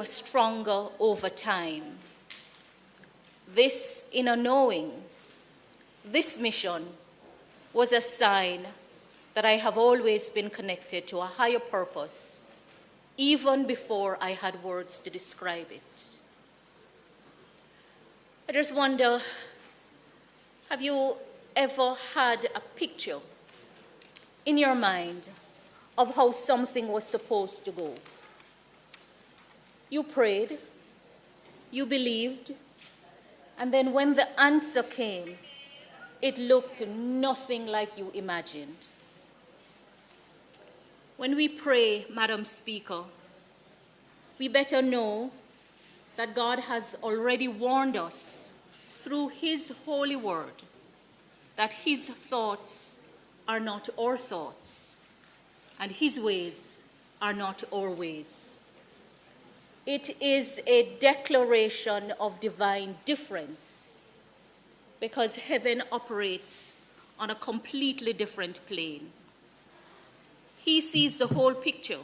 stronger over time. This inner knowing, this mission was a sign that I have always been connected to a higher purpose, even before I had words to describe it. I just wonder, have you ever had a picture in your mind of how something was supposed to go? You prayed, you believed, and then when the answer came, it looked nothing like you imagined. When we pray, Madam Speaker, we better know that God has already warned us through His holy word that His thoughts are not our thoughts, and His ways are not our ways. It is a declaration of divine difference because heaven operates on a completely different plane. He sees the whole picture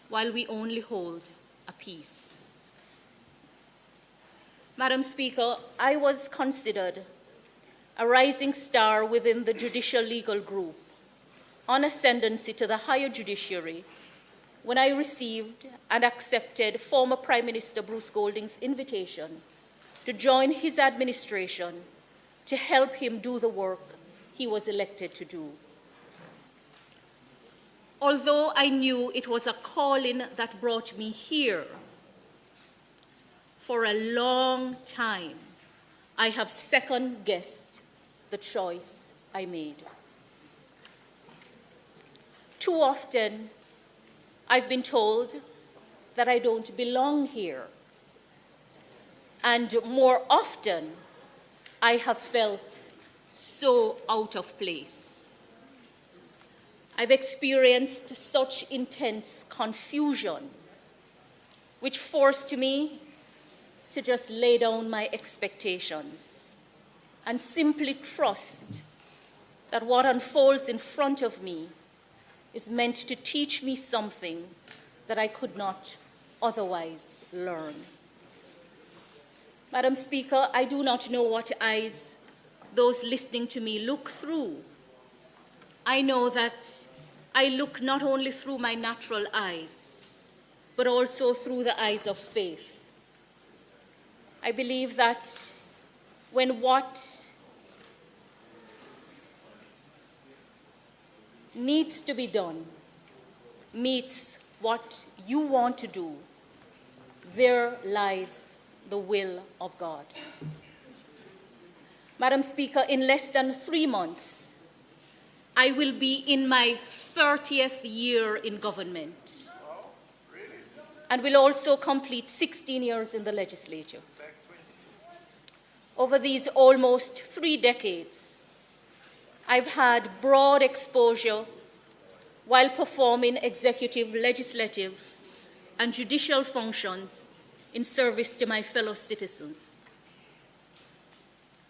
while we only hold a piece. Madam Speaker, I was considered a rising star within the judicial legal group on ascendancy to the higher judiciary when I received and accepted former Prime Minister Bruce Golding's invitation to join his administration to help him do the work he was elected to do. Although I knew it was a calling that brought me here, for a long time, I have second-guessed the choice I made. Too often, I've been told that I don't belong here. And more often, I have felt so out of place. I've experienced such intense confusion, which forced me to just lay down my expectations and simply trust that what unfolds in front of me is meant to teach me something that I could not otherwise learn. Madam Speaker, I do not know what eyes those listening to me look through. I know that I look not only through my natural eyes, but also through the eyes of faith. I believe that when what needs to be done meets what you want to do, there lies the will of God. Madam Speaker, in less than 3 months, I will be in my 30th year in government and will also complete 16 years in the legislature. Over these almost 3 decades, I've had broad exposure while performing executive, legislative, and judicial functions in service to my fellow citizens.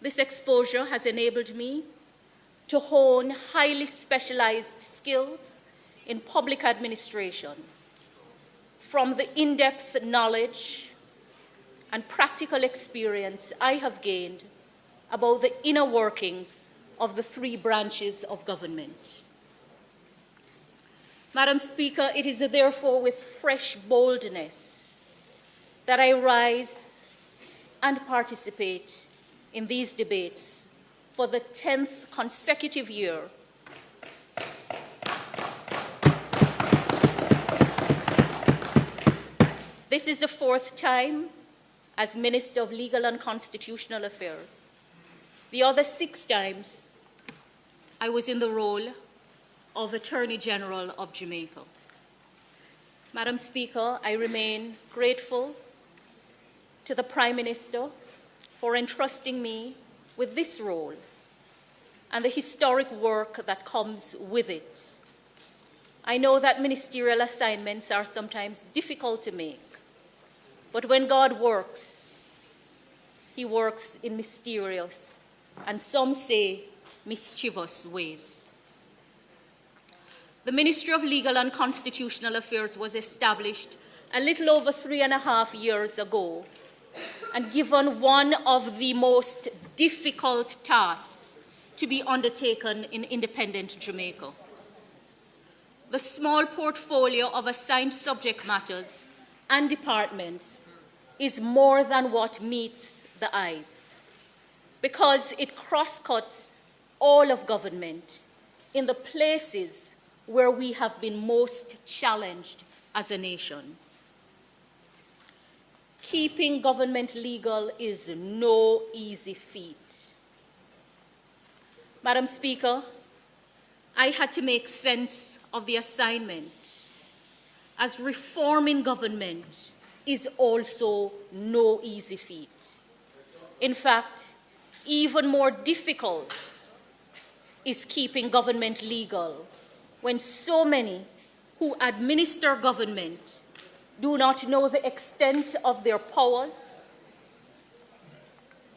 This exposure has enabled me to hone highly specialized skills in public administration, from the in-depth knowledge and practical experience I have gained about the inner workings of the 3 branches of government. Madam Speaker, it is therefore with fresh boldness that I rise and participate in these debates for the 10th consecutive year. This is the 4th time as Minister of Legal and Constitutional Affairs. The other 6 times, I was in the role of Attorney General of Jamaica. Madam Speaker, I remain grateful to the Prime Minister for entrusting me with this role and the historic work that comes with it. I know that ministerial assignments are sometimes difficult to make, but when God works, He works in mysterious and some say mischievous ways. The Ministry of Legal and Constitutional Affairs was established a little over 3.5 years ago, and given one of the most difficult tasks to be undertaken in independent Jamaica. The small portfolio of assigned subject matters and departments is more than what meets the eyes, because it cross-cuts all of government in the places where we have been most challenged as a nation. Keeping government legal is no easy feat. Madam Speaker, I had to make sense of the assignment, as reforming government is also no easy feat. In fact, even more difficult is keeping government legal when so many who administer government do not know the extent of their powers,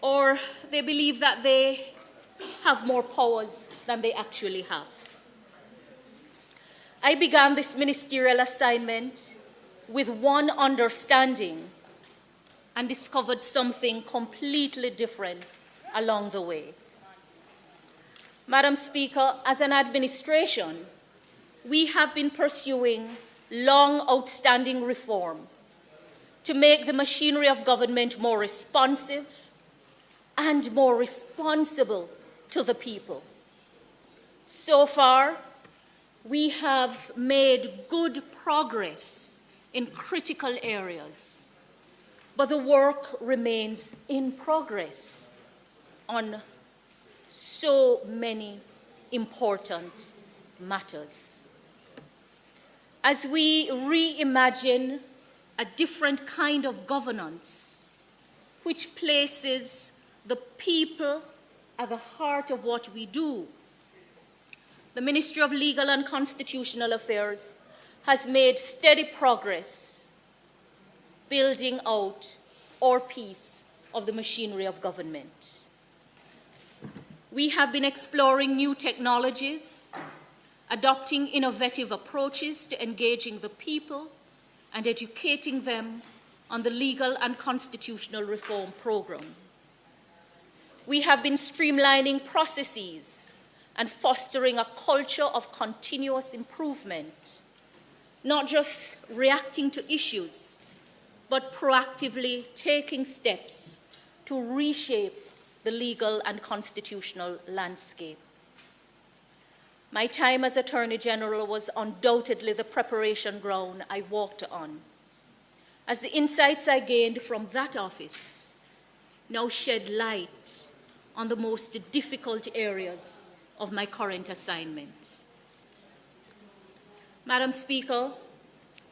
or they believe that they have more powers than they actually have. I began this ministerial assignment with one understanding and discovered something completely different along the way. Madam Speaker, as an administration, we have been pursuing long outstanding reforms to make the machinery of government more responsive and more responsible to the people. So far, we have made good progress in critical areas, but the work remains in progress on so many important matters. As we reimagine a different kind of governance, which places the people at the heart of what we do, the Ministry of Legal and Constitutional Affairs has made steady progress building out our piece of the machinery of government. We have been exploring new technologies, adopting innovative approaches to engaging the people and educating them on the legal and constitutional reform program. We have been streamlining processes and fostering a culture of continuous improvement, not just reacting to issues, but proactively taking steps to reshape the legal and constitutional landscape. My time as Attorney General was undoubtedly the preparation ground I walked on, as the insights I gained from that office now shed light on the most difficult areas of my current assignment. Madam Speaker,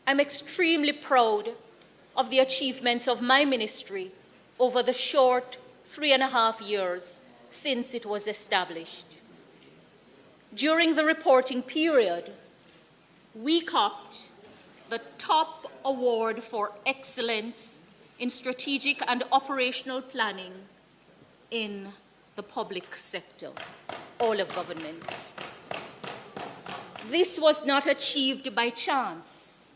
I'm extremely proud of the achievements of my ministry over the short 3.5 years since it was established. During the reporting period, we copped the top award for excellence in strategic and operational planning in the public sector, all of government. This was not achieved by chance,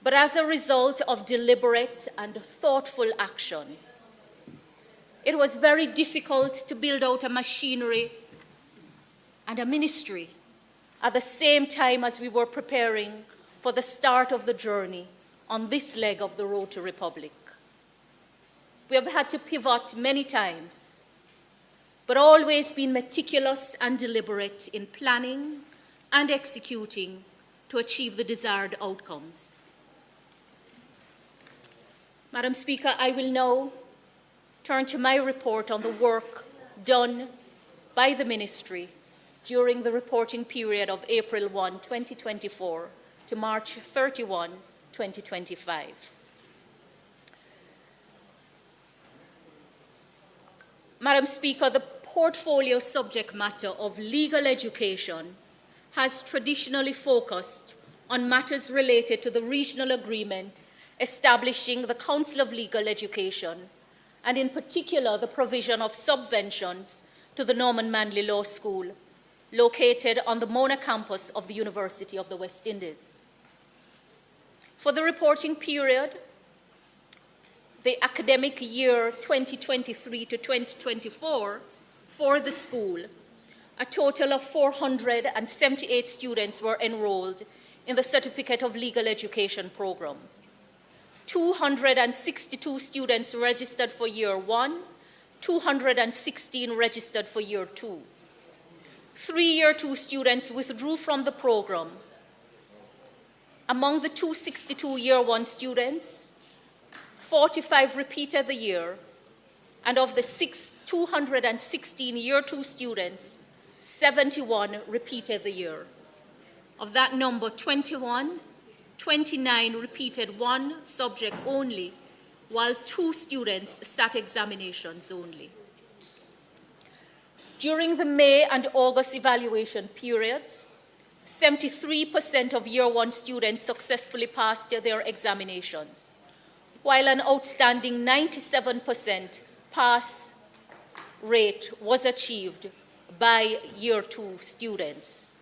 but as a result of deliberate and thoughtful action. It was very difficult to build out a machinery and a ministry at the same time as we were preparing for the start of the journey on this leg of the road to republic. We have had to pivot many times, but always been meticulous and deliberate in planning and executing to achieve the desired outcomes. Madam Speaker, I will now turn to my report on the work done by the ministry during the reporting period of April 1, 2024 to March 31, 2025. Madam Speaker, the portfolio subject matter of legal education has traditionally focused on matters related to the regional agreement establishing the Council of Legal Education, and in particular the provision of subventions to the Norman Manley Law School, located on the Mona campus of the University of the West Indies. For the reporting period, the academic year 2023 to 2024, for the school, a total of 478 students were enrolled in the Certificate of Legal Education program. 262 students registered for year 1, 216 registered for year 2. 3 year 2 students withdrew from the program. Among the 262 year 1 students, 45 repeated the year, and of the 216 year 2 students, 71 repeated the year. Of that number, 29 repeated one subject only, while 2 students sat examinations only. During the May and August evaluation periods, 73% of year 1 students successfully passed their examinations, while an outstanding 97% pass rate was achieved by year 2 students.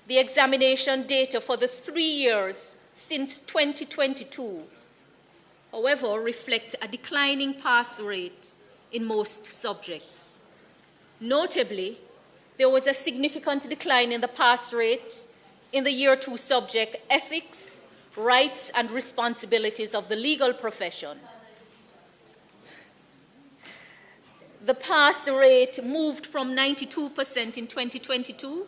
The examination data for the 3 years since 2022, however, reflect a declining pass rate in most subjects. Notably, there was a significant decline in the pass rate in the year 2 subject Ethics, Rights and Responsibilities of the Legal Profession. The pass rate moved from 92% in 2022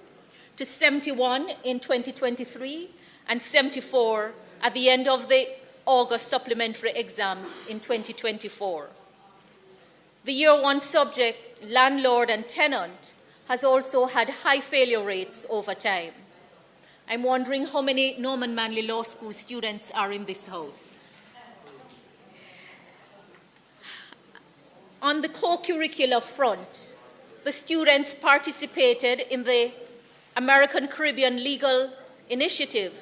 to 71 in 2023 and 74 at the end of the August supplementary exams in 2024. The year 1 subject, Landlord and Tenant, has also had high failure rates over time. I'm wondering how many Norman Manley Law School students are in this house. On the co-curricular front, the students participated in the American Caribbean Legal Initiative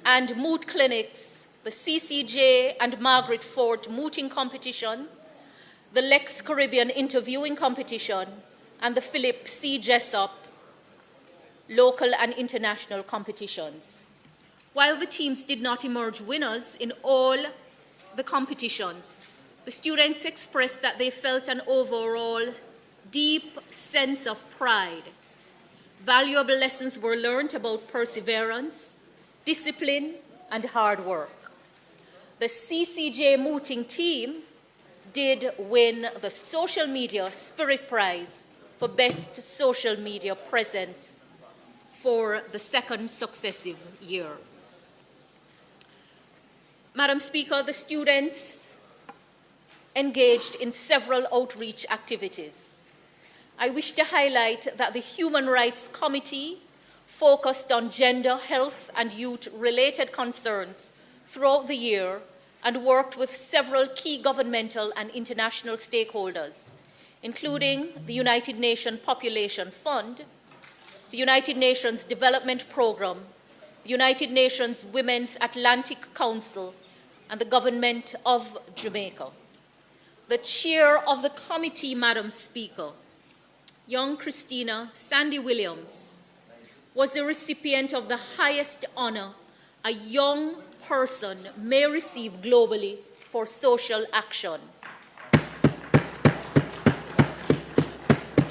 and moot clinics, the CCJ and Margaret Forte mooting competitions, the Lex Caribbean interviewing competition, and the Philip C. Jessup local and international competitions. While the teams did not emerge winners in all the competitions, the students expressed that they felt an overall deep sense of pride. Valuable lessons were learned about perseverance, discipline, and hard work. The CCJ mooting team did win the Social Media Spirit Prize for Best Social Media Presence for the 2nd successive year. Madam Speaker, the students engaged in several outreach activities. I wish to highlight that the Human Rights Committee focused on gender, health, and youth-related concerns throughout the year and worked with several key governmental and international stakeholders, including the United Nations Population Fund, the United Nations Development Programme, the United Nations Women's Atlantic Council, and the Government of Jamaica. The chair of the committee, Madam Speaker, young Christina Sandy Williams, was the recipient of the highest honor a young person may receive globally for social action.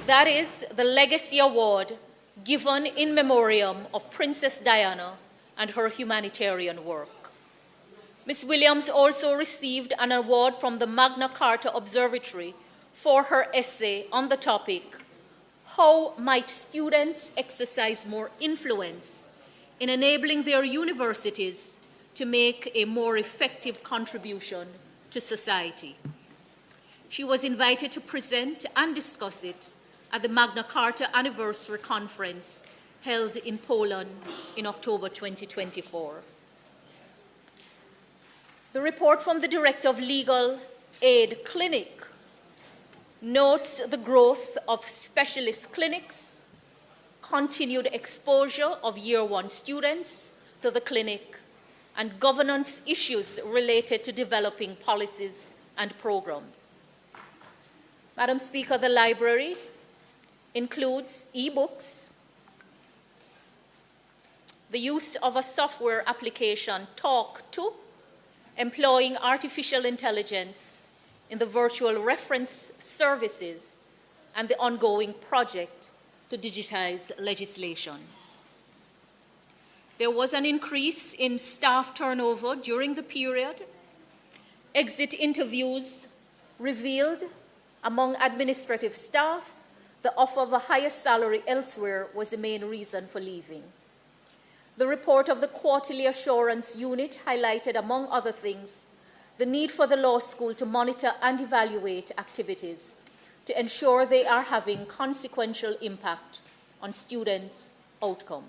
That is the Legacy Award given in memoriam of Princess Diana and her humanitarian work. Ms. Williams also received an award from the Magna Carta Observatory for her essay on the topic, "How might students exercise more influence in enabling their universities to make a more effective contribution to society?" She was invited to present and discuss it at the Magna Carta Anniversary Conference held in Poland in October 2024. The report from the Director of Legal Aid Clinic notes the growth of specialist clinics, continued exposure of year 1 students to the clinic, and governance issues related to developing policies and programs. Madam Speaker, the library includes e-books, the use of a software application, Talk To, employing artificial intelligence in the virtual reference services, and the ongoing project to digitize legislation. There was an increase in staff turnover during the period. Exit interviews revealed among administrative staff the offer of a higher salary elsewhere was the main reason for leaving. The report of the Quarterly Assurance Unit highlighted, among other things, the need for the law school to monitor and evaluate activities to ensure they are having consequential impact on students' outcome.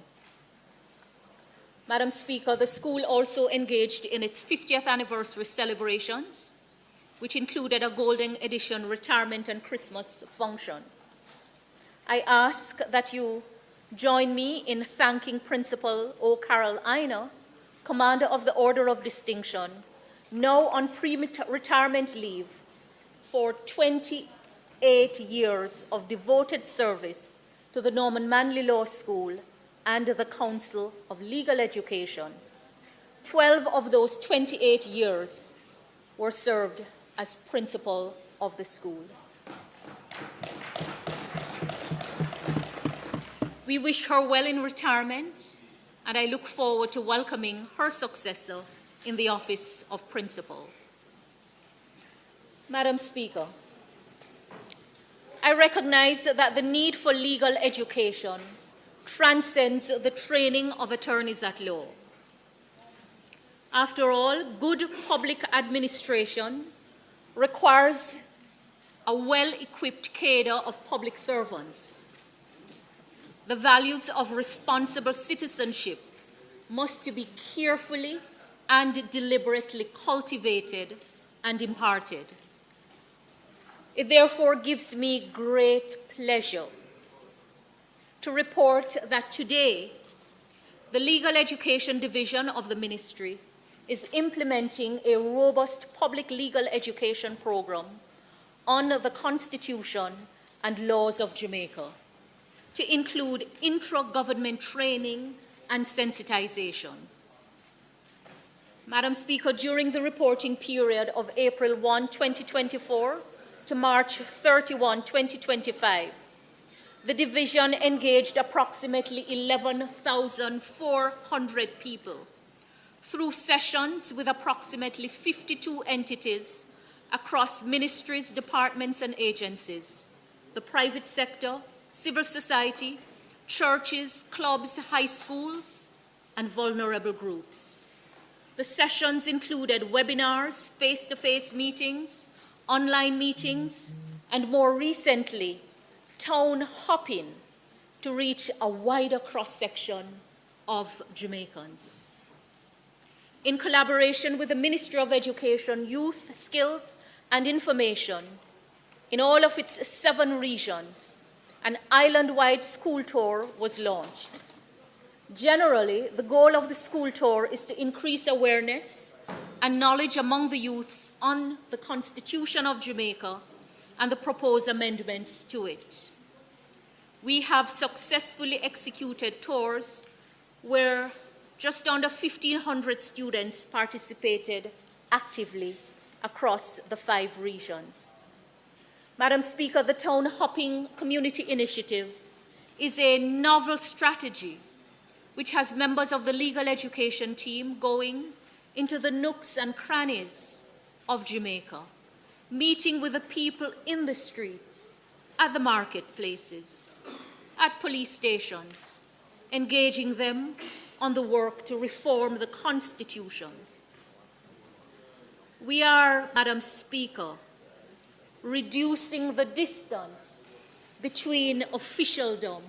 Madam Speaker, the school also engaged in its 50th anniversary celebrations, which included a Golden Edition retirement and Christmas function. I ask that you join me in thanking Principal O. Carol Aina, Commander of the Order of Distinction, now on pre-retirement leave, for 28 years of devoted service to the Norman Manley Law School and the Council of Legal Education. 12 of those 28 years were served as principal of the school. We wish her well in retirement, and I look forward to welcoming her successor in the office of principal. Madam Speaker, I recognize that the need for legal education transcends the training of attorneys at law. After all, good public administration requires a well-equipped cadre of public servants. The values of responsible citizenship must be carefully and deliberately cultivated and imparted. It therefore gives me great pleasure to report that today, the Legal Education Division of the Ministry is implementing a robust public legal education program on the Constitution and laws of Jamaica to include intra-government training and sensitization. Madam Speaker, during the reporting period of April 1, 2024 to March 31, 2025, the division engaged approximately 11,400 people through sessions with approximately 52 entities across ministries, departments, and agencies, the private sector, civil society, churches, clubs, high schools, and vulnerable groups. The sessions included webinars, face-to-face meetings, online meetings, and more recently, town hopping to reach a wider cross-section of Jamaicans. In collaboration with the Ministry of Education, Youth, Skills, and Information, in all of its 7 regions, an island-wide school tour was launched. Generally, the goal of the school tour is to increase awareness and knowledge among the youths on the Constitution of Jamaica and the proposed amendments to it. We have successfully executed tours where just under 1,500 students participated actively across the 5 regions. Madam Speaker, the Town Hopping Community Initiative is a novel strategy which has members of the legal education team going into the nooks and crannies of Jamaica, meeting with the people in the streets, at the marketplaces, at police stations, engaging them on the work to reform the Constitution. We are, Madam Speaker, reducing the distance between officialdom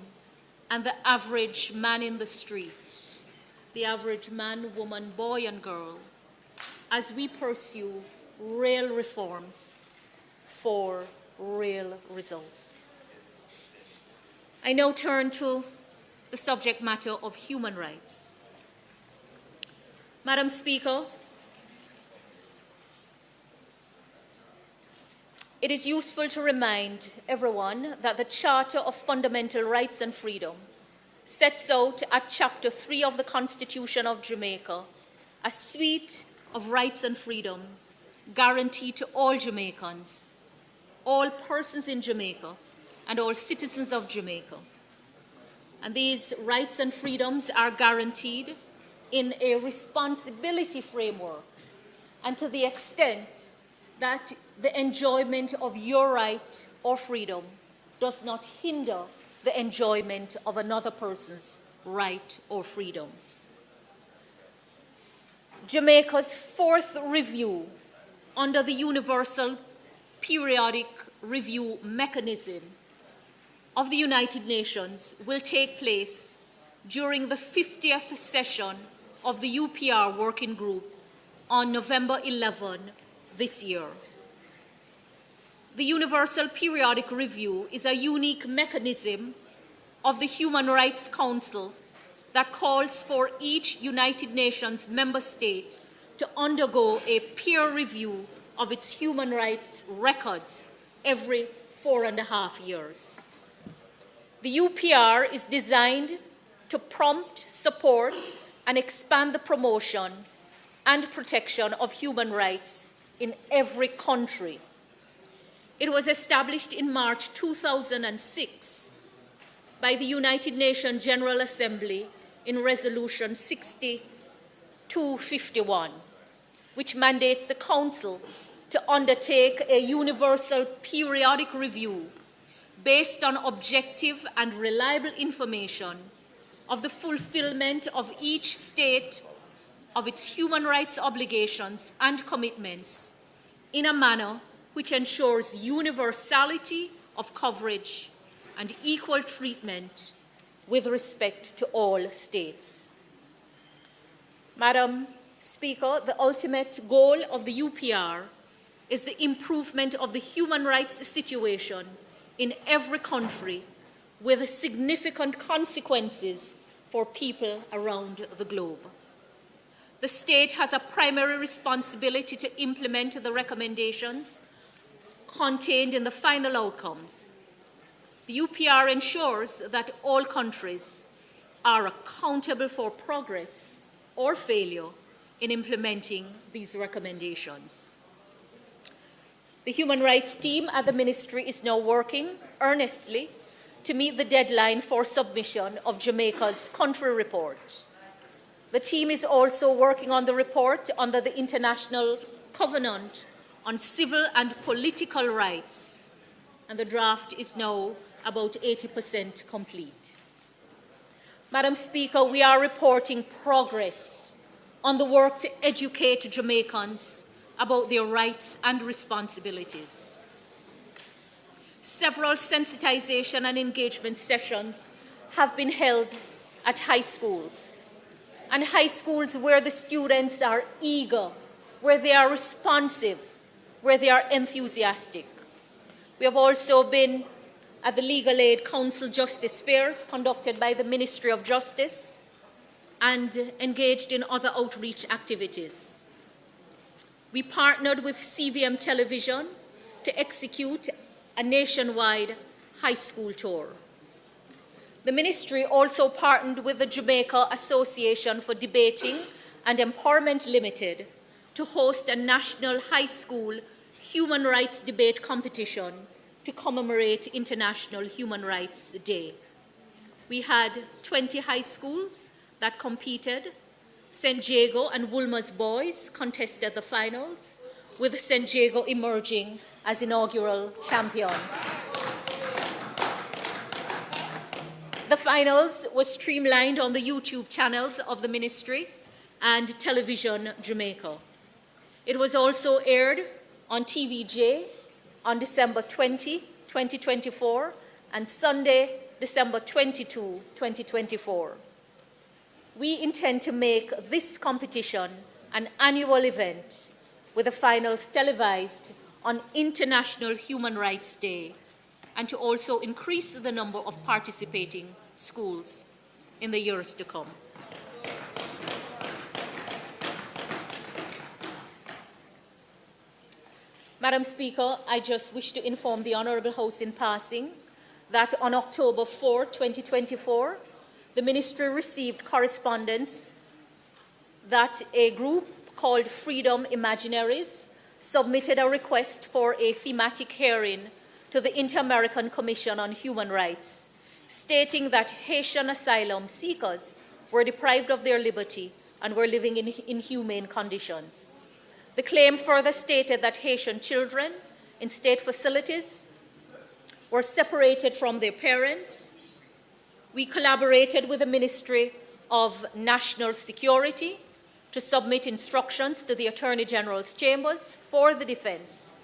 and the average man in the street, the average man, woman, boy, and girl, as we pursue real reforms for real results. I now turn to the subject matter of human rights. Madam Speaker, it is useful to remind everyone that the Charter of Fundamental Rights and Freedom sets out at Chapter 3 of the Constitution of Jamaica a suite of rights and freedoms guaranteed to all Jamaicans, all persons in Jamaica, and all citizens of Jamaica. And these rights and freedoms are guaranteed in a responsibility framework, and to the extent that the enjoyment of your right or freedom does not hinder the enjoyment of another person's right or freedom. Jamaica's fourth review under the Universal Periodic Review Mechanism of the United Nations will take place during the 50th session of the UPR Working Group on November 11 this year. The Universal Periodic Review is a unique mechanism of the Human Rights Council that calls for each United Nations member state to undergo a peer review of its human rights records every 4.5 years. The UPR is designed to prompt, support, and expand the promotion and protection of human rights in every country. It was established in March 2006 by the United Nations General Assembly in Resolution 6251, which mandates the Council to undertake a universal periodic review based on objective and reliable information of the fulfillment of each state of its human rights obligations and commitments in a manner which ensures universality of coverage and equal treatment with respect to all states. Madam Speaker, the ultimate goal of the UPR is the improvement of the human rights situation in every country with significant consequences for people around the globe. The state has a primary responsibility to implement the recommendations contained in the final outcomes. The UPR ensures that all countries are accountable for progress or failure in implementing these recommendations. The Human Rights team at the Ministry is now working earnestly to meet the deadline for submission of Jamaica's country report. The team is also working on the report under the International Covenant on Civil and Political Rights, and the draft is now about 80% complete. Madam Speaker, we are reporting progress on the work to educate Jamaicans about their rights and responsibilities. Several sensitization and engagement sessions have been held at high schools, and high schools where the students are eager, where they are responsive, where they are enthusiastic. We have also been at the Legal Aid Council Justice Fairs conducted by the Ministry of Justice and engaged in other outreach activities. We partnered with CVM Television to execute a nationwide high school tour. The Ministry also partnered with the Jamaica Association for Debating and Empowerment Limited to host a national high school human rights debate competition to commemorate International Human Rights Day. We had 20 high schools that competed. St. Jago and Woolmer's boys contested the finals, with St. Jago emerging as inaugural champions. The finals were streamlined on the YouTube channels of the Ministry and Television Jamaica. It was also aired on TVJ on December 20, 2024, and Sunday, December 22, 2024. We intend to make this competition an annual event with the finals televised on International Human Rights Day, and to also increase the number of participating schools in the years to come. Madam Speaker, I just wish to inform the Honourable House in passing that on October 4, 2024, the ministry received correspondence that a group called Freedom Imaginaries submitted a request for a thematic hearing to the Inter-American Commission on Human Rights, stating that Haitian asylum seekers were deprived of their liberty and were living in inhumane conditions. The claim further stated that Haitian children in state facilities were separated from their parents. We collaborated with the Ministry of National Security to submit instructions to the Attorney General's chambers for the defense.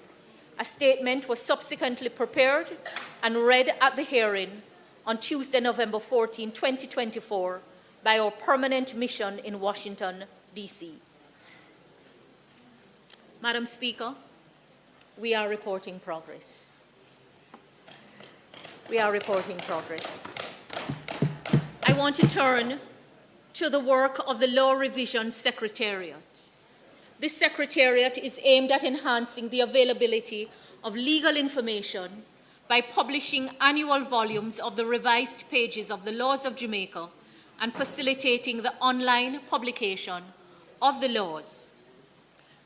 A statement was subsequently prepared and read at the hearing on Tuesday, November 14, 2024, by our permanent mission in Washington, D.C. Madam Speaker, we are reporting progress. We are reporting progress. I want to turn to the work of the Law Revision Secretariat. This secretariat is aimed at enhancing the availability of legal information by publishing annual volumes of the revised pages of the laws of Jamaica and facilitating the online publication of the laws.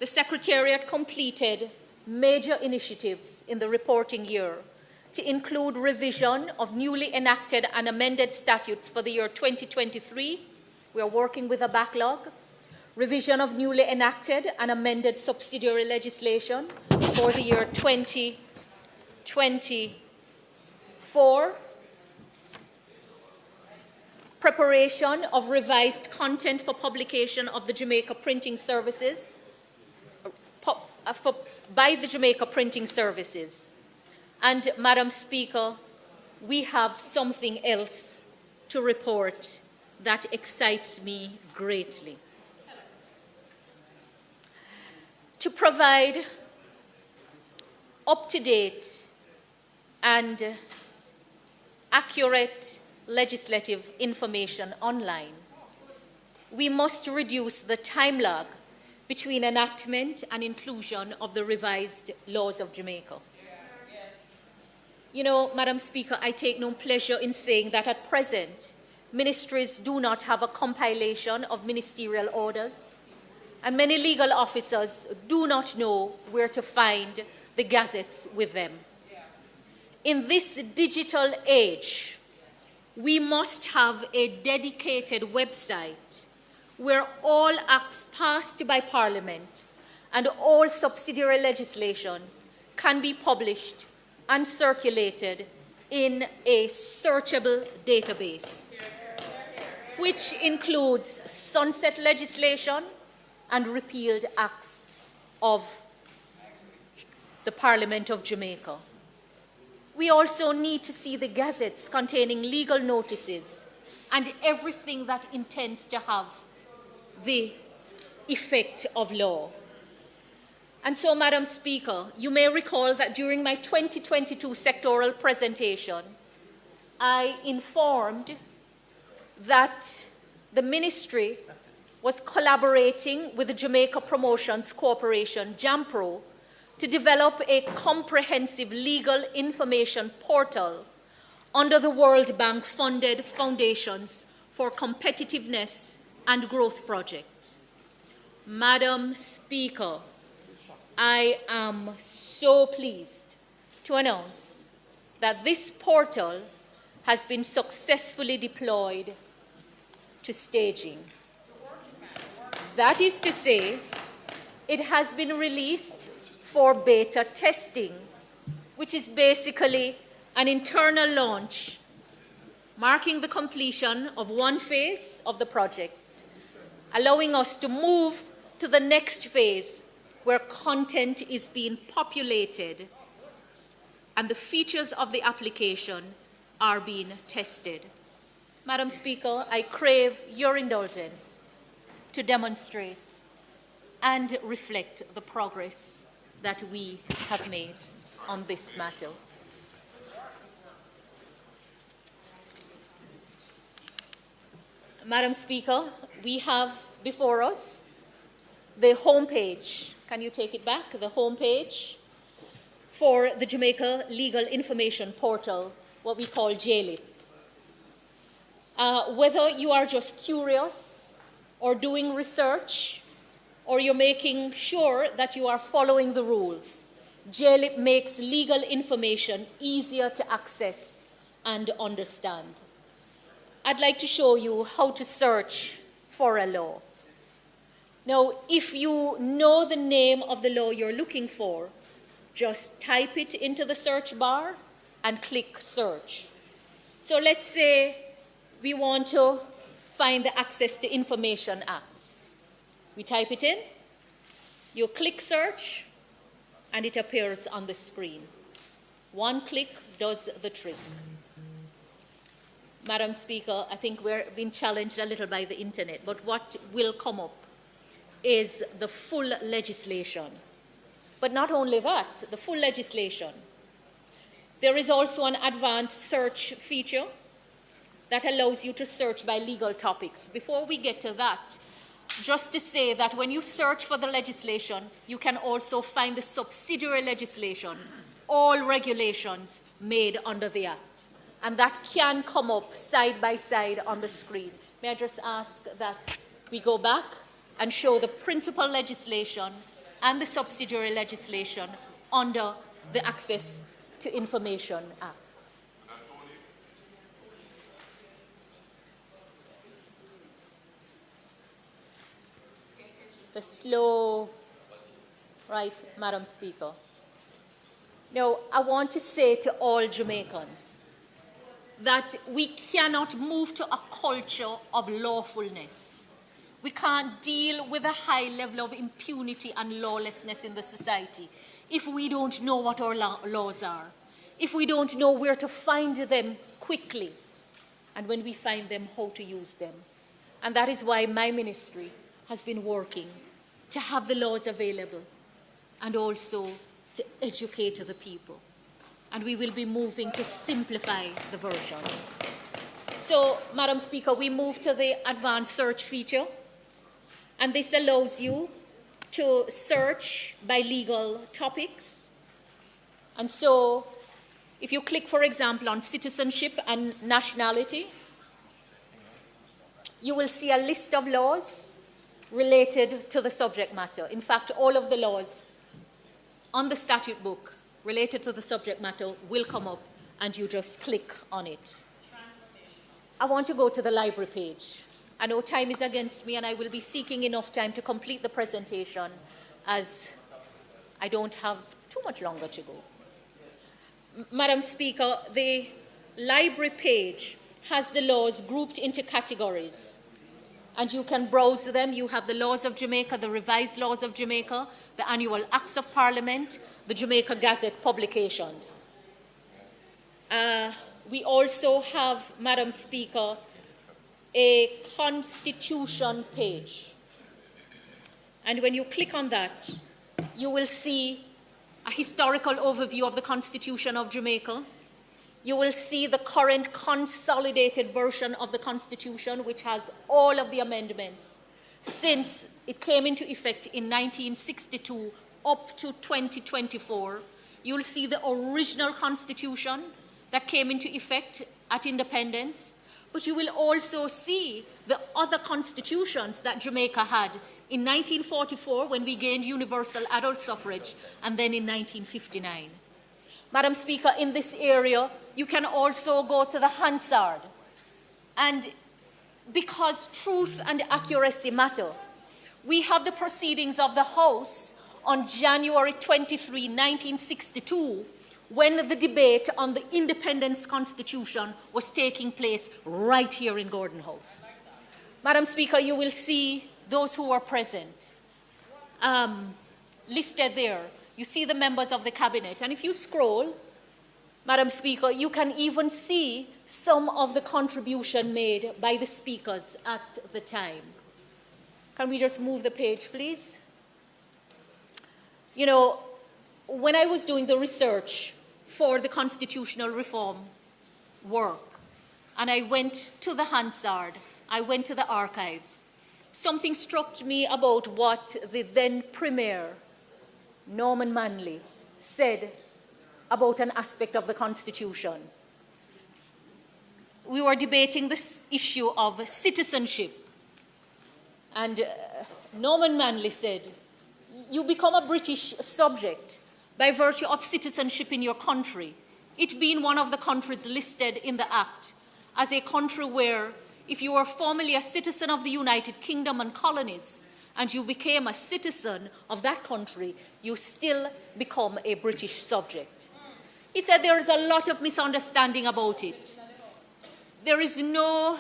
The Secretariat completed major initiatives in the reporting year to include revision of newly enacted and amended statutes for the year 2023. We are working with a backlog. Revision of newly enacted and amended subsidiary legislation for the year 2024. Preparation of revised content for publication of the Jamaica Printing Services, by the Jamaica Printing Services. And, Madam Speaker, we have something else to report that excites me greatly. To provide up-to-date and accurate legislative information online, we must reduce the time lag between enactment and inclusion of the revised laws of Jamaica. You know, Madam Speaker, I take no pleasure in saying that at present, ministries do not have a compilation of ministerial orders, and many legal officers do not know where to find the gazettes with them. In this digital age, we must have a dedicated website where all acts passed by Parliament and all subsidiary legislation can be published and circulated in a searchable database, which includes sunset legislation and repealed acts of the Parliament of Jamaica. We also need to see the gazettes containing legal notices and everything that intends to have the effect of law. And so, Madam Speaker, you may recall that during my 2022 sectoral presentation, I informed that the ministry was collaborating with the Jamaica Promotions Corporation, JAMPRO, to develop a comprehensive legal information portal under the World Bank-funded Foundations for Competitiveness and Growth project. Madam Speaker, I am so pleased to announce that this portal has been successfully deployed to staging. That is to say, it has been released for beta testing, which is basically an internal launch, marking the completion of one phase of the project, allowing us to move to the next phase where content is being populated and the features of the application are being tested. Madam Speaker, I crave your indulgence to demonstrate and reflect the progress that we have made on this matter. Madam Speaker, we have before us the homepage. Can you take it back? The homepage for the Jamaica Legal Information Portal, what we call JLIP. Whether you are just curious or doing research, or you're making sure that you are following the rules, JLIP makes legal information easier to access and understand. I'd like to show you how to search for a law. Now, if you know the name of the law you're looking for, just type it into the search bar and click search. So let's say we want to find the Access to Information Act. We type it in, you click search, and it appears on the screen. One click does the trick. Madam Speaker, I think we're being challenged a little by the internet, but what will come up is the full legislation. But not only that, the full legislation. There is also an advanced search feature that allows you to search by legal topics. Before we get to that, just to say that when you search for the legislation, you can also find the subsidiary legislation, all regulations made under the Act. And that can come up side by side on the screen. May I just ask that we go back and show the principal legislation and the subsidiary legislation under the Access to Information Act. The slow, right, Madam Speaker. Now, I want to say to all Jamaicans that we cannot move to a culture of lawfulness. We can't deal with a high level of impunity and lawlessness in the society if we don't know what our laws are, if we don't know where to find them quickly, and when we find them, how to use them. And that is why my ministry has been working to have the laws available and also to educate the people. And we will be moving to simplify the versions. So, Madam Speaker, we move to the advanced search feature. And this allows you to search by legal topics. And so, if you click, for example, on citizenship and nationality, you will see a list of laws related to the subject matter. In fact, all of the laws on the statute book related to the subject matter will come up, and you just click on it. I want to go to the library page. I know time is against me, and I will be seeking enough time to complete the presentation, as I don't have too much longer to go. Madam Speaker, the library page has the laws grouped into categories, and you can browse them. You have the laws of Jamaica, the revised laws of Jamaica, the annual acts of parliament, the Jamaica Gazette publications. We also have, Madam Speaker, a constitution page. And when you click on that, you will see a historical overview of the Constitution of Jamaica. You will see the current consolidated version of the Constitution, which has all of the amendments since it came into effect in 1962 up to 2024. You'll see the original Constitution that came into effect at independence, but you will also see the other constitutions that Jamaica had in 1944 when we gained universal adult suffrage, and then in 1959. Madam Speaker, in this area, you can also go to the Hansard. And because truth and accuracy matter, we have the proceedings of the House on January 23, 1962, when the debate on the Independence Constitution was taking place right here in Gordon House. Madam Speaker, you will see those who were present listed there. You see the members of the cabinet. And if you scroll, Madam Speaker, you can even see some of the contribution made by the speakers at the time. Can we just move the page, please? You know, when I was doing the research for the constitutional reform work, and I went to the Hansard, I went to the archives, something struck me about what the then Premier, Norman Manley, said about an aspect of the Constitution. we were debating this issue of citizenship. And Norman Manley said, you become a British subject by virtue of citizenship in your country, it being one of the countries listed in the Act as a country where, if you were formerly a citizen of the United Kingdom and colonies, and you became a citizen of that country, you still become a British subject. He said there is a lot of misunderstanding about it. There is no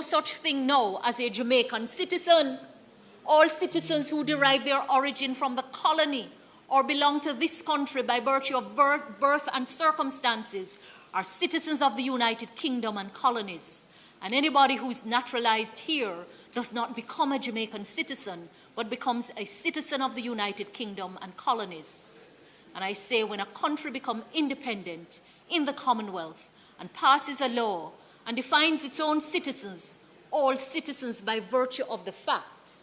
such thing now as a Jamaican citizen. All citizens who derive their origin from the colony or belong to this country by virtue of birth and circumstances are citizens of the United Kingdom and colonies. And anybody who is naturalized here does not become a Jamaican citizen, but becomes a citizen of the United Kingdom and colonies. And I say, when a country becomes independent in the Commonwealth and passes a law and defines its own citizens, all citizens by virtue of the fact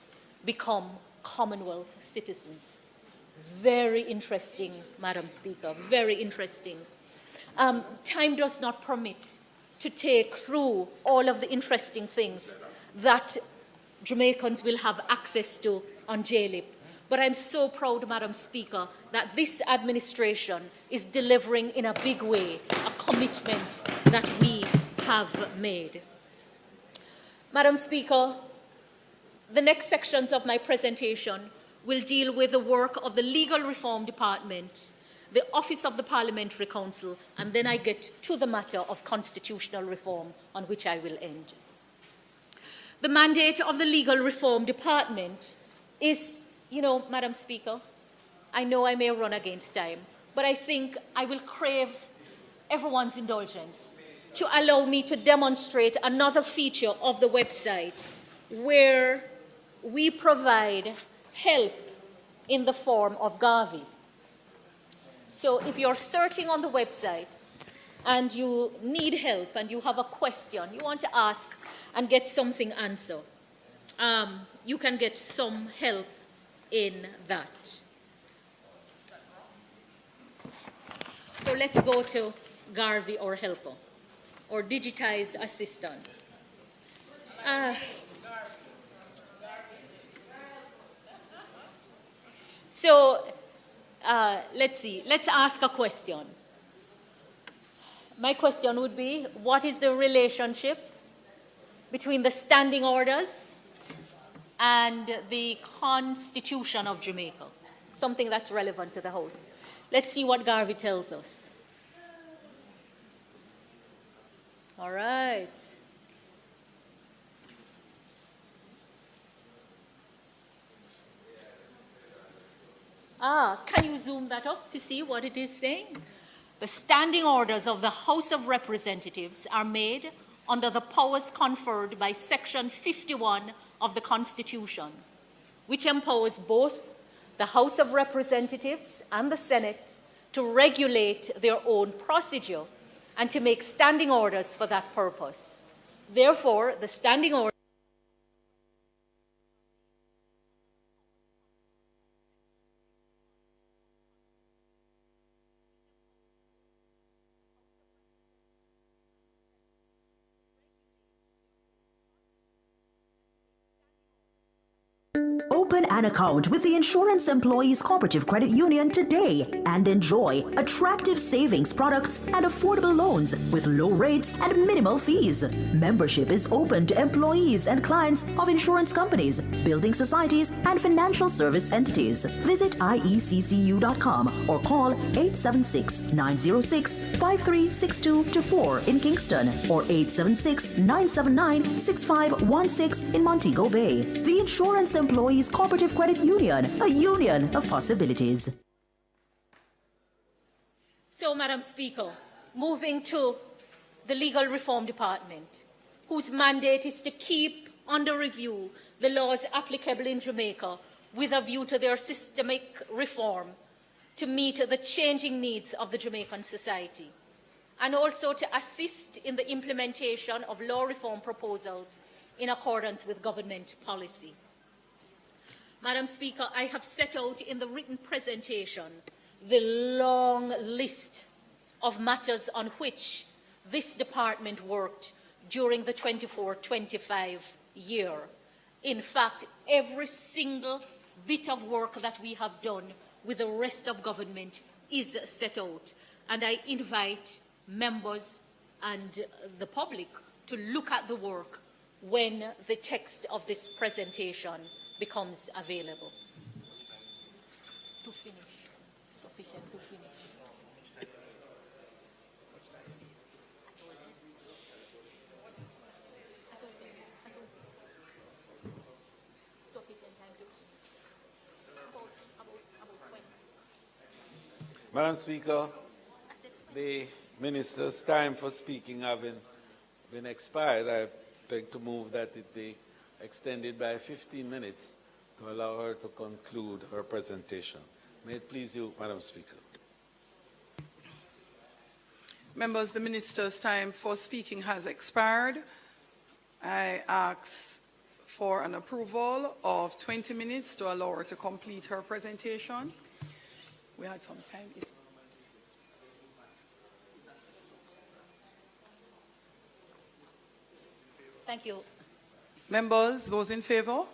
become Commonwealth citizens. Very interesting, Madam Speaker, very interesting. Time does not permit to take through all of the interesting things that Jamaicans will have access to on JLIP. But I'm so proud, Madam Speaker, that this administration is delivering in a big way a commitment that we have made. Madam Speaker, the next sections of my presentation will deal with the work of the Legal Reform Department, the Office of the Parliamentary Council, and then I get to the matter of constitutional reform, on which I will end. The mandate of the Legal Reform Department is, Madam Speaker, I know I may run against time, but I think I will crave everyone's indulgence to allow me to demonstrate another feature of the website where we provide help in the form of Garvey. So if you're searching on the website and you need help and you have a question, you want to ask and get something answered, you can get some help in that. So let's go to Garvey or helper or digitized assistant. Let's see. Let's ask a question. My question would be, what is the relationship between the standing orders and the Constitution of Jamaica? Something that's relevant to the House. Let's see what Garvey tells us. All right. Can you zoom that up to see what it is saying? The standing orders of the House of Representatives are made under the powers conferred by Section 51 of the Constitution, which empowers both the House of Representatives and the Senate to regulate their own procedure and to make standing orders for that purpose. Therefore, the standing order Open an account with the Insurance Employees Cooperative Credit Union today and enjoy attractive savings products and affordable loans with low rates and minimal fees. Membership is open to employees and clients of insurance companies, building societies, and financial service entities. Visit ieccu.com or call 876-906-5362 in Kingston or 876-979-6516 in Montego Bay. The Insurance Employees Cooperative Credit Union, a union of possibilities. So, Madam Speaker, moving to the Legal Reform Department, whose mandate is to keep under review the laws applicable in Jamaica with a view to their systemic reform to meet the changing needs of the Jamaican society, and also to assist in the implementation of law reform proposals in accordance with government policy. Madam Speaker, I have set out in the written presentation the long list of matters on which this department worked during the 24-25 year. In fact, every single bit of work that we have done with the rest of government is set out. And I invite members and the public to look at the work when the text of this presentation becomes available. To finish, sufficient to finish. Madam Speaker, the Minister's time for speaking having been expired, I beg to move that it be extended by 15 minutes to allow her to conclude her presentation. May it please you, Madam Speaker. Members, the Minister's time for speaking has expired. I ask for an approval of 20 minutes to allow her to complete her presentation. We had some time. Thank you. Members, those in favor? Aye.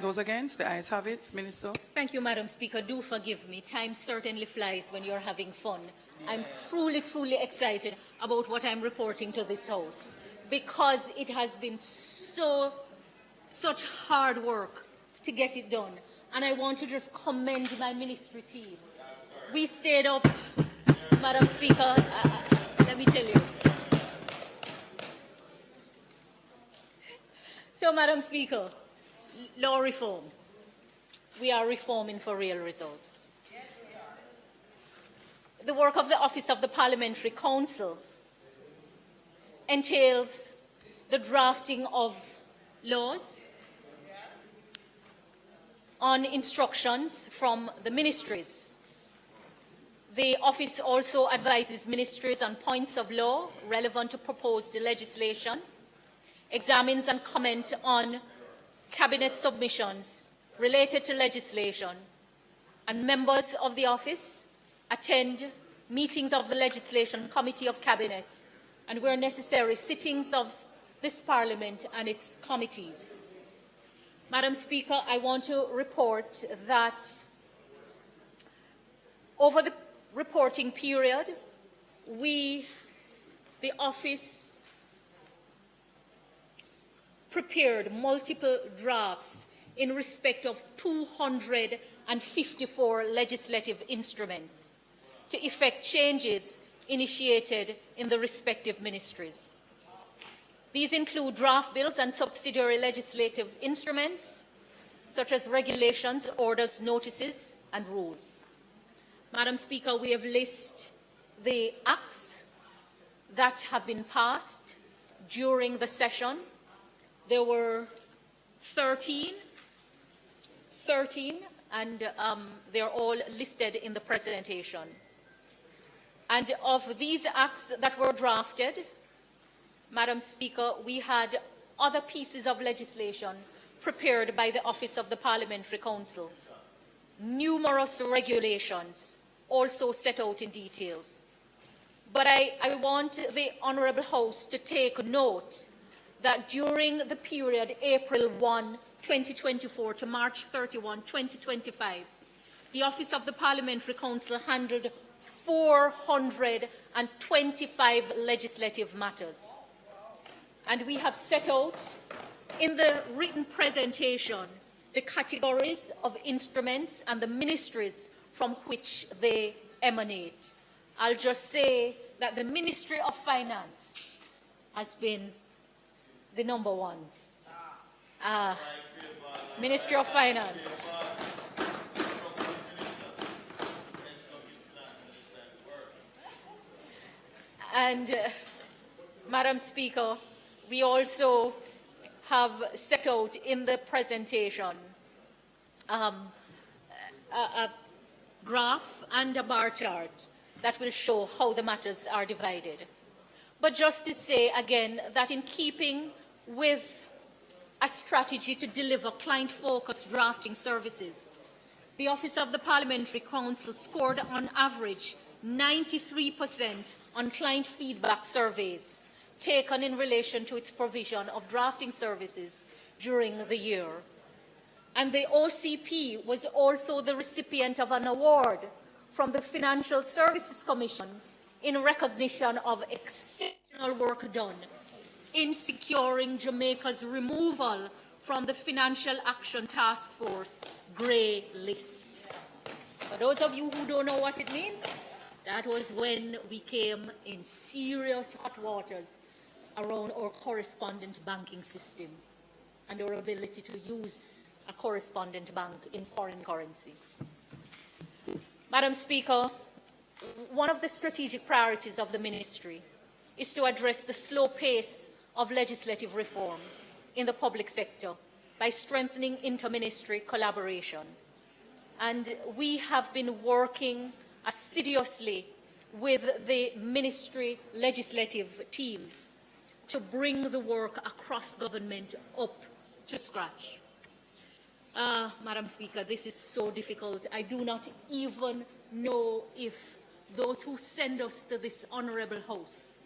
Those against? The ayes have it. Minister. Thank you, Madam Speaker. Do forgive me. Time certainly flies when you're having fun. I'm truly, truly excited about what I'm reporting to this House because it has been such hard work to get it done. And I want to just commend my ministry team. We stayed up, Madam Speaker, let me tell you. So, Madam Speaker, law reform. We are reforming for real results. Yes, we are. The work of the Office of the Parliamentary Council entails the drafting of laws on instructions from the ministries. The office also advises ministries on points of law relevant to proposed legislation, examines and comments on cabinet submissions related to legislation, and members of the office attend meetings of the Legislation Committee of Cabinet and, where necessary, sittings of this Parliament and its committees. Madam Speaker, I want to report that over the reporting period, the office, prepared multiple drafts in respect of 254 legislative instruments to effect changes initiated in the respective ministries. These include draft bills and subsidiary legislative instruments, such as regulations, orders, notices, and rules. Madam Speaker, we have listed the acts that have been passed during the session. There were 13, and they're all listed in the presentation. And of these acts that were drafted, Madam Speaker, we had other pieces of legislation prepared by the Office of the Parliamentary Council. Numerous regulations also set out in details. But I want the Honourable House to take note that during the period April 1, 2024 to March 31, 2025, the Office of the Parliamentary Council handled 425 legislative matters. And we have set out in the written presentation the categories of instruments and the ministries from which they emanate. I'll just say that the Ministry of Finance has been the number one. Ministry of Finance. And, Madam Speaker, we also have set out in the presentation a graph and a bar chart that will show how the matters are divided. But just to say again that in keeping with a strategy to deliver client-focused drafting services, the Office of the Parliamentary Council scored on average 93% on client feedback surveys taken in relation to its provision of drafting services during the year. And the OCP was also the recipient of an award from the Financial Services Commission in recognition of exceptional work done in securing Jamaica's removal from the Financial Action Task Force grey list. For those of you who don't know what it means, that was when we came in serious hot waters around our correspondent banking system and our ability to use a correspondent bank in foreign currency. Madam Speaker, one of the strategic priorities of the ministry is to address the slow pace of legislative reform in the public sector by strengthening interministry collaboration. And we have been working assiduously with the ministry legislative teams to bring the work across government up to scratch. Madam Speaker, this is so difficult. I do not even know if those who send us to this honourable house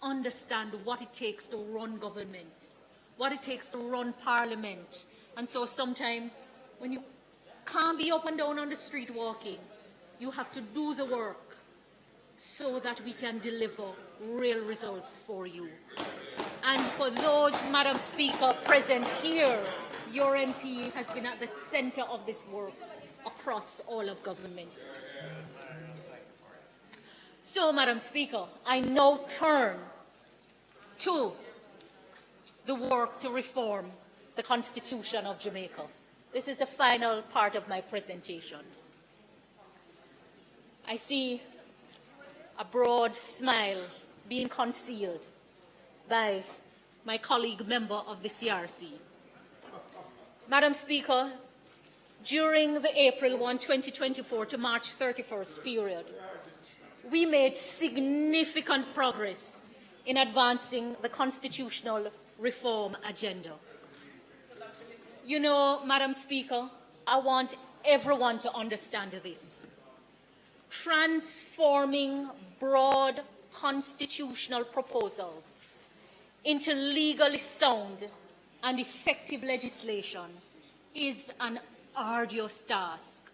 understand what it takes to run government, what it takes to run parliament. And so sometimes when you can't be up and down on the street walking, you have to do the work so that we can deliver real results for you. And for those, Madam Speaker, present here, your MP has been at the centre of this work across all of government. So, Madam Speaker, I now turn to the work to reform the Constitution of Jamaica. This is the final part of my presentation. I see a broad smile being concealed by my colleague member of the CRC. Madam Speaker, during the April 1, 2024 to March 31st period, we made significant progress in advancing the constitutional reform agenda. You know, Madam Speaker, I want everyone to understand this. Transforming broad constitutional proposals into legally sound and effective legislation is an arduous task,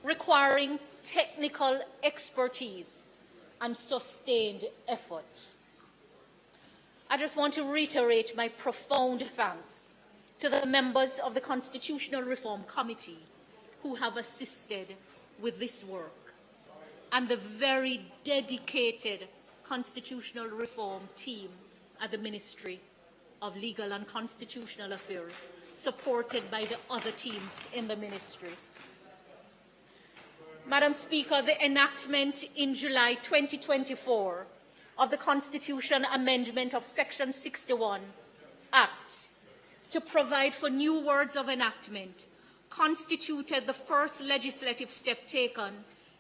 requiring technical expertise and sustained effort. I just want to reiterate my profound thanks to the members of the Constitutional Reform Committee who have assisted with this work, and the very dedicated Constitutional Reform team at the Ministry of Legal and Constitutional Affairs, supported by the other teams in the ministry. Madam Speaker, the enactment in July 2024 of the Constitution Amendment of Section 61 Act to provide for new words of enactment constituted the first legislative step taken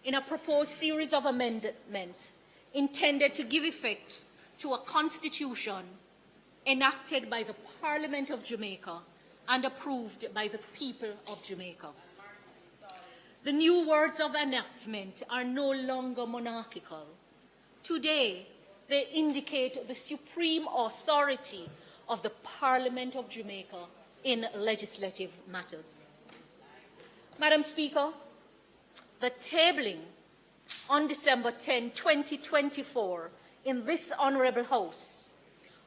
in a proposed series of amendments intended to give effect to a constitution enacted by the Parliament of Jamaica and approved by the people of Jamaica. The new words of enactment are no longer monarchical. Today, they indicate the supreme authority of the Parliament of Jamaica in legislative matters. Madam Speaker, the tabling on December 10, 2024, in this Honourable House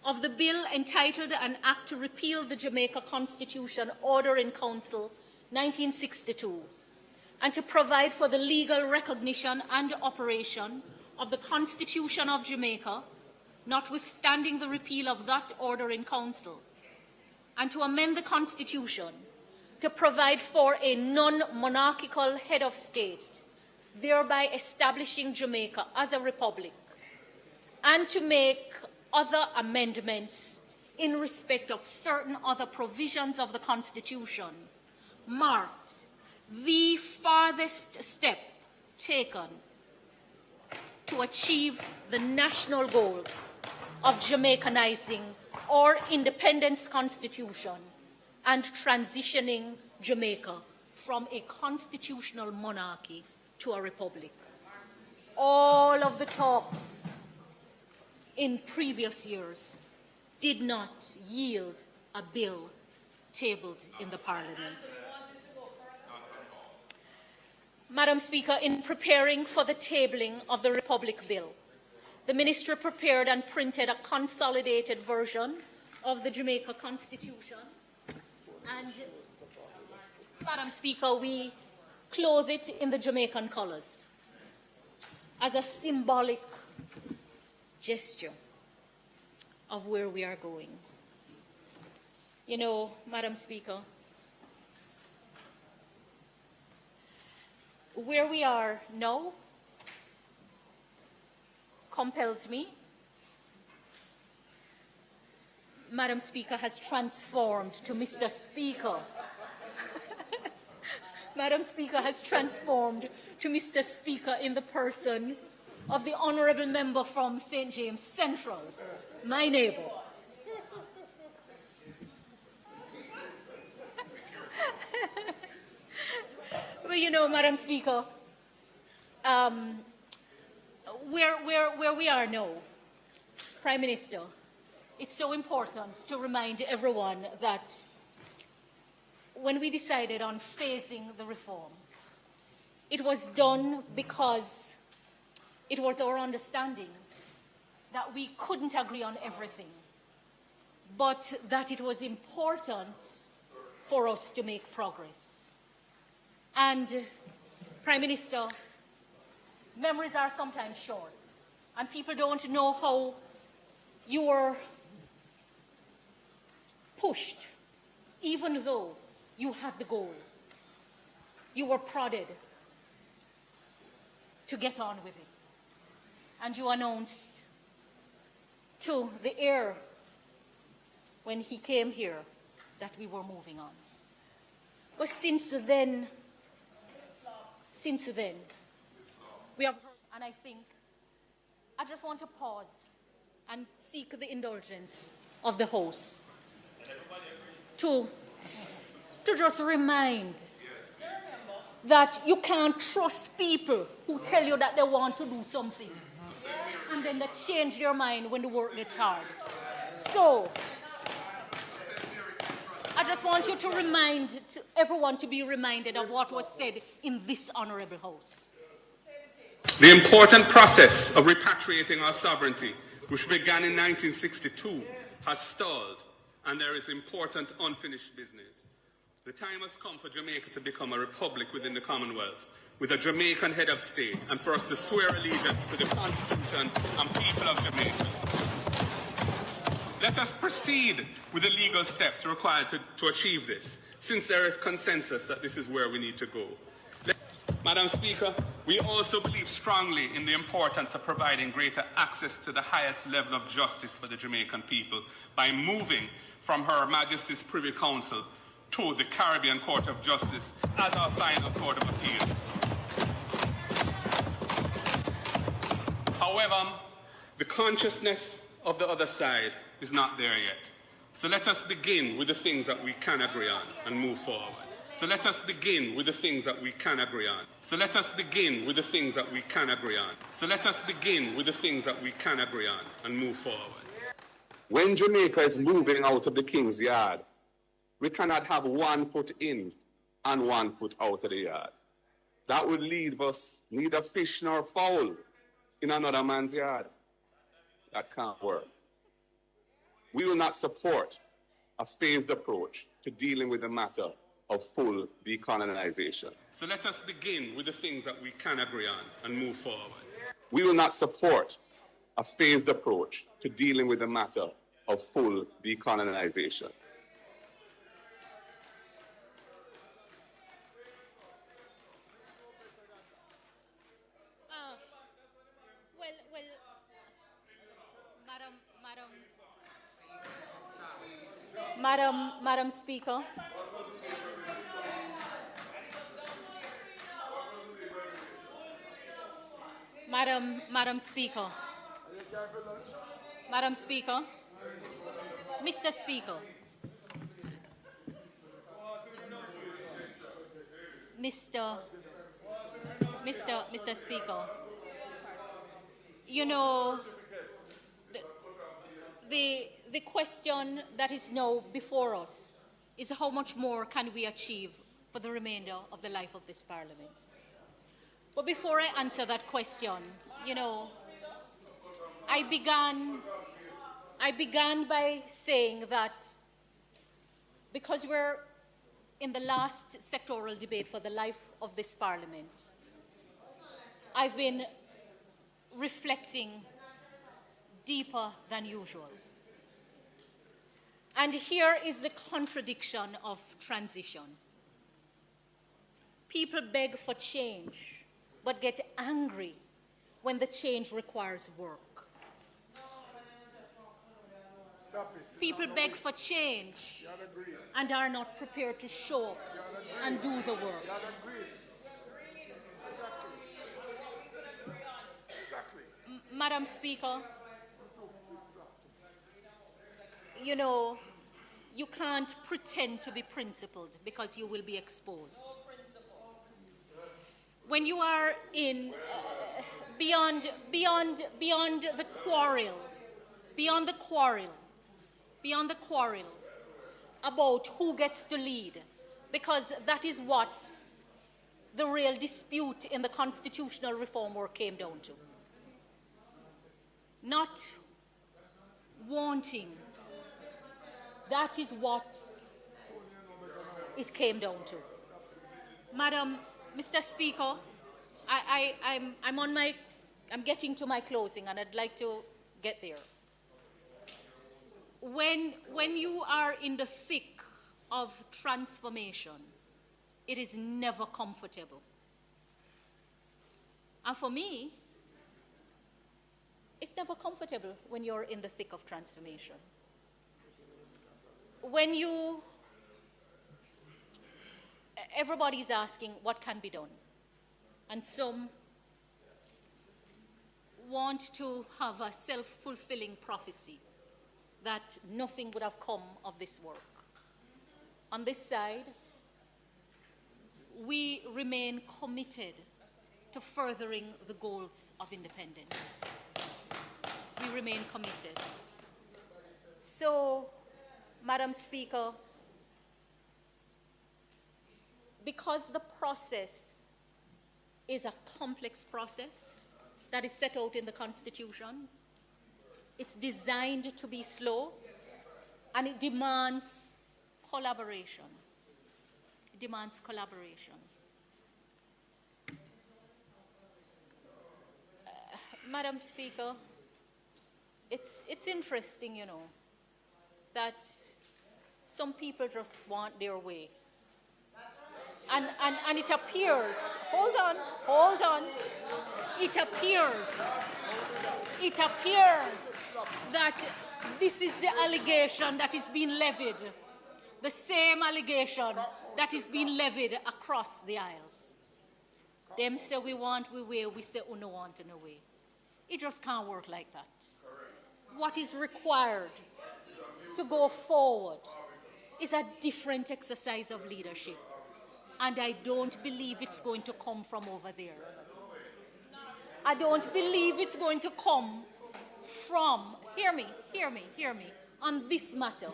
of the bill entitled An Act to Repeal the Jamaica Constitution Order in Council 1962 and to provide for the legal recognition and operation of the Constitution of Jamaica, notwithstanding the repeal of that order in Council, and to amend the Constitution to provide for a non-monarchical head of state, thereby establishing Jamaica as a republic, and to make other amendments in respect of certain other provisions of the Constitution, marked the farthest step taken to achieve the national goals of Jamaicanizing our independence constitution and transitioning Jamaica from a constitutional monarchy to a republic. all of the talks in previous years did not yield a bill tabled in the Parliament. Madam Speaker, in preparing for the tabling of the Republic Bill, the Ministry prepared and printed a consolidated version of the Jamaica Constitution. And, Madam Speaker, we clothe it in the Jamaican colors as a symbolic gesture of where we are going. You know, Madam Speaker, where we are now compels me. Madam Speaker has transformed to Mr. Speaker. Madam Speaker has transformed to Mr. Speaker in the person of the honourable member from St. James Central, my neighbour. Well, you know, Madam Speaker, where we are now, Prime Minister, it's so important to remind everyone that when we decided on phasing the reform, it was done because it was our understanding that we couldn't agree on everything, but that it was important for us to make progress. And, Prime Minister, memories are sometimes short, and people don't know how you were pushed, even though you had the goal. You were prodded to get on with it. And you announced to the heir when he came here that we were moving on. But since then, we have heard, and I think I just want to pause and seek the indulgence of the House to just remind that you can't trust people who tell you that they want to do something and then they change their mind when the work gets hard. So, I just want you to remind everyone to be reminded of what was said in this honourable House. The important process of repatriating our sovereignty, which began in 1962, has stalled, and there is important unfinished business. The time has come for Jamaica to become a republic within the Commonwealth, with a Jamaican head of state, and for us to swear allegiance to the Constitution and people of Jamaica. Let us proceed with the legal steps required to achieve this, since there is consensus that this is where we need to go. Madam Speaker, we also believe strongly in the importance of providing greater access to the highest level of justice for the Jamaican people by moving from Her Majesty's Privy Council to the Caribbean Court of Justice as our final court of appeal. However, the consciousness of the other side is not there yet. So let us begin with the things that we can agree on and move forward. So let us begin with the things that we can agree on. So let us begin with the things that we can agree on. So let us begin with the things that we can agree on and move forward. When Jamaica is moving out of the King's Yard, we cannot have 1 foot in and 1 foot out of the yard. That would leave us neither fish nor fowl in another man's yard. That can't work. We will not support a phased approach to dealing with the matter of full decolonization. So let us begin with the things that we can agree on and move forward. We will not support a phased approach to dealing with the matter of full decolonization. Madam Speaker. Madam Speaker. Madam Speaker. Mr. Speaker. Mr. Speaker. you know, the question that is now before us is how much more can we achieve for the remainder of the life of this Parliament. But before I answer that question, you know, I began by saying that because we're in the last sectoral debate for the life of this Parliament, I've been reflecting deeper than usual. And here is the contradiction of transition. People beg for change, but get angry when the change requires work. People beg for change and are not prepared to show up and do the work. Madam Speaker, you know, you can't pretend to be principled because you will be exposed. When you are in beyond the quarrel about who gets to lead, because that is what the real dispute in the constitutional reform work came down to. Not wanting. That is what it came down to. Mr. Speaker, I'm getting to my closing, and I'd like to get there. When you are in the thick of transformation, it is never comfortable. And for me, it's never comfortable when you're in the thick of transformation. When everybody's asking what can be done, and some want to have a self-fulfilling prophecy that nothing would have come of this work. On this side, we remain committed to furthering the goals of independence. We remain committed. So, Madam Speaker, because the process is a complex process that is set out in the Constitution, it's designed to be slow, and it demands collaboration. It demands collaboration. Madam Speaker, it's interesting, you know, that some people just want their way. And it appears, hold on, it appears that this is the allegation that is being levied, the same allegation that is being levied across the aisles. Them say we want we way, we say we no want no way. It just can't work like that. What is required to go forward is a different exercise of leadership. And I don't believe it's going to come from over there. I don't believe it's going to come from, hear me, on this matter.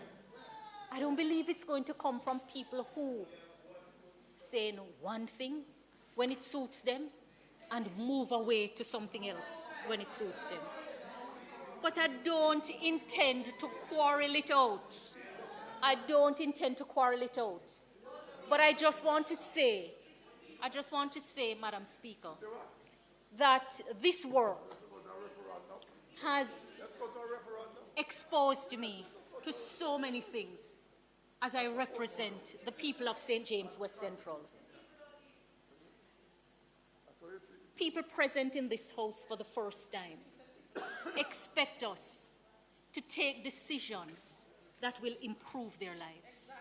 I don't believe it's going to come from people who say one thing when it suits them and move away to something else when it suits them. But I don't intend to quarrel it out. But I just want to say, Madam Speaker, that this work has exposed me to so many things as I represent the people of St. James West Central. People present in this house for the first time expect us to take decisions that will improve their lives.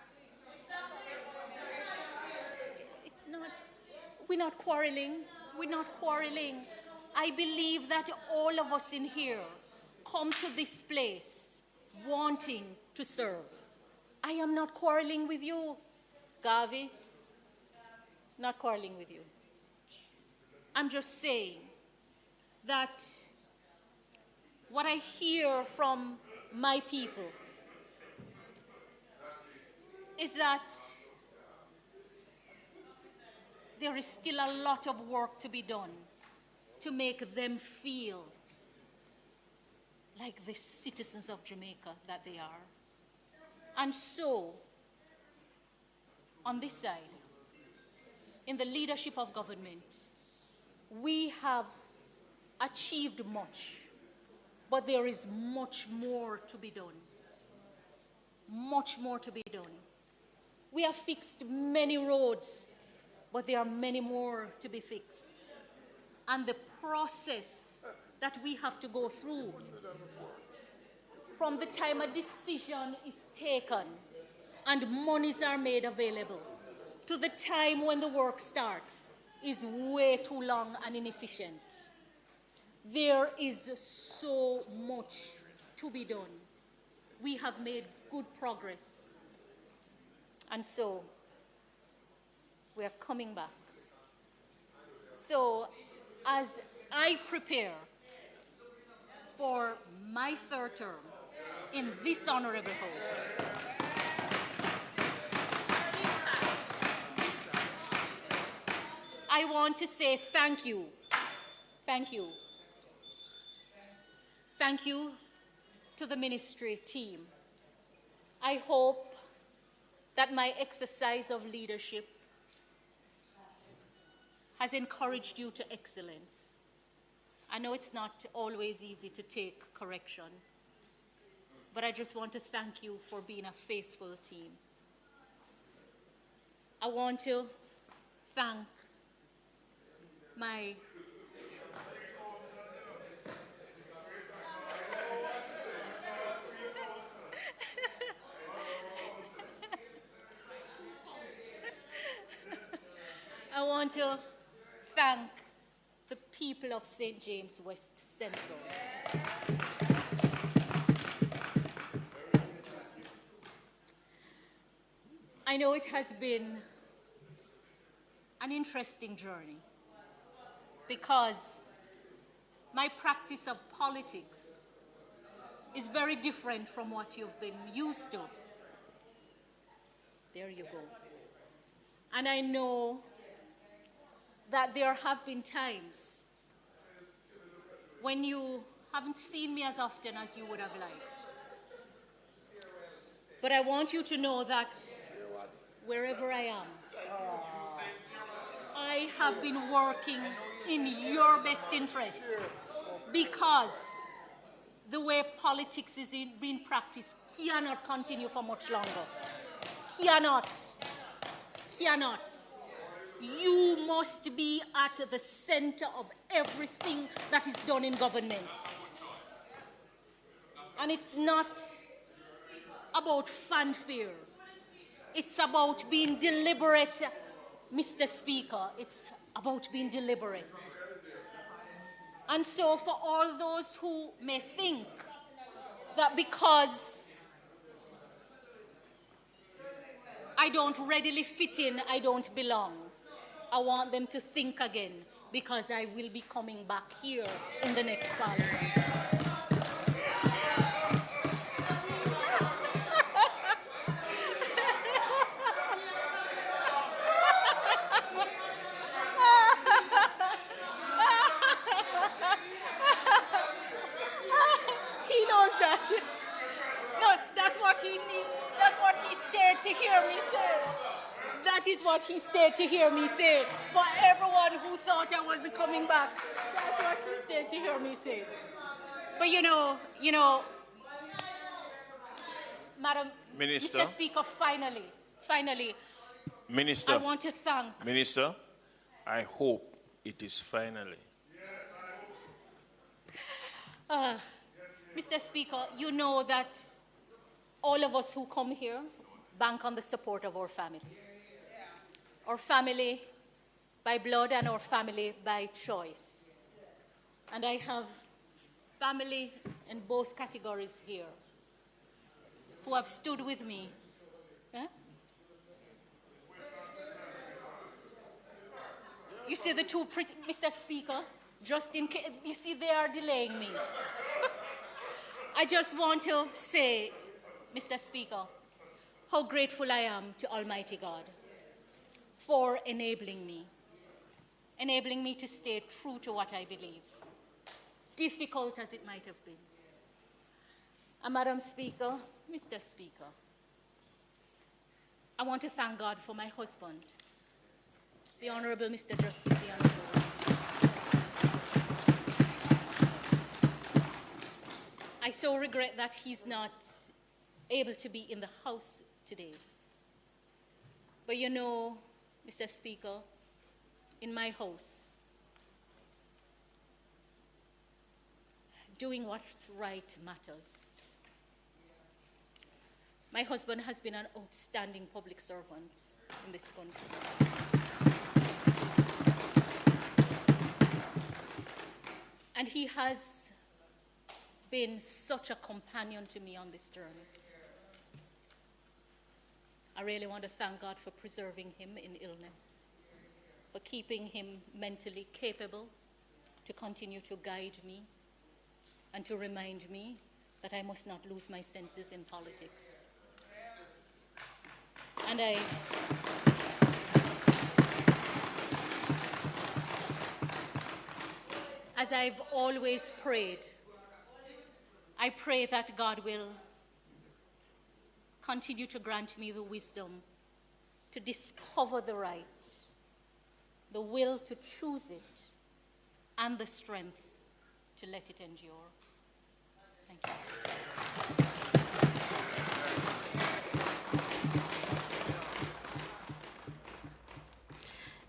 We're not quarreling. I believe that all of us in here come to this place wanting to serve. I am not quarreling with you, Garvey. Not quarreling with you. I'm just saying that what I hear from my people is that there is still a lot of work to be done to make them feel like the citizens of Jamaica that they are. And so, on this side, in the leadership of government, we have achieved much, but there is much more to be done. Much more to be done. We have fixed many roads, but there are many more to be fixed. And the process that we have to go through from the time a decision is taken and monies are made available to the time when the work starts is way too long and inefficient. There is so much to be done. We have made good progress. And so, we are coming back. So, as I prepare for my third term in this honorable house, I want to say thank you. Thank you. Thank you to the ministry team. I hope that my exercise of leadership has encouraged you to excellence. I know it's not always easy to take correction, but I just want to thank you for being a faithful team. I want to thank my I want to thank the people of St. James West Central. I know it has been an interesting journey because my practice of politics is very different from what you've been used to. There you go. And I know that there have been times when you haven't seen me as often as you would have liked. But I want you to know that wherever I am, I have been working in your best interest because the way politics is being practiced cannot continue for much longer. Cannot. You must be at the center of everything that is done in government. And it's not about fanfare. It's about being deliberate, Mr. Speaker. It's about being deliberate. And so for all those who may think that because I don't readily fit in, I don't belong, I want them to think again, because I will be coming back here in the next parliament. He knows that. No, that's what he needs. That's what he stayed to hear me say. That is what he stayed to hear me say. For everyone who thought I wasn't coming back, that's what he stayed to hear me say. But you know, Madam Minister. Mr. Speaker, finally, Minister. I want to thank. Minister, I hope it is finally. Mr. Speaker, you know that all of us who come here bank on the support of our family. Our family by blood and our family by choice. And I have family in both categories here who have stood with me. You see the two pretty, Mr. Speaker, just in case, you see they are delaying me. I just want to say, Mr. Speaker, how grateful I am to Almighty God for enabling me to stay true to what I believe, difficult as it might have been. And Madam Speaker, Mr. Speaker, I want to thank God for my husband, the Honorable Mr. Justice Ian Forte. I so regret that he's not able to be in the House today. But you know, Mr. Speaker, in my house, doing what's right matters. My husband has been an outstanding public servant in this country. And he has been such a companion to me on this journey. I really want to thank God for preserving him in illness, for keeping him mentally capable to continue to guide me and to remind me that I must not lose my senses in politics. And as I've always prayed, I pray that God will continue to grant me the wisdom to discover the right, the will to choose it, and the strength to let it endure. Thank you.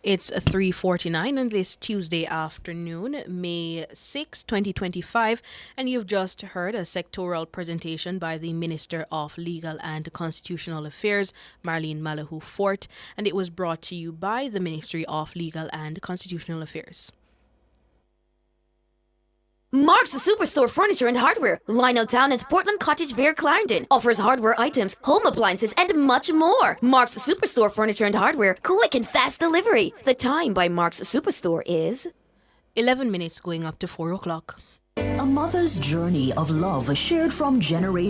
It's 3:49 on this Tuesday afternoon, May 6, 2025, and you've just heard a sectoral presentation by the Minister of Legal and Constitutional Affairs, Marlene Malahoo Forte, and it was brought to you by the Ministry of Legal and Constitutional Affairs. Mark's Superstore Furniture and Hardware, Lionel Town and Portland Cottage Vale, Clarendon, offers hardware items, home appliances, and much more. Mark's Superstore Furniture and Hardware, quick and fast delivery. The time by Mark's Superstore is 11 minutes going up to 4 o'clock. A mother's journey of love shared from generation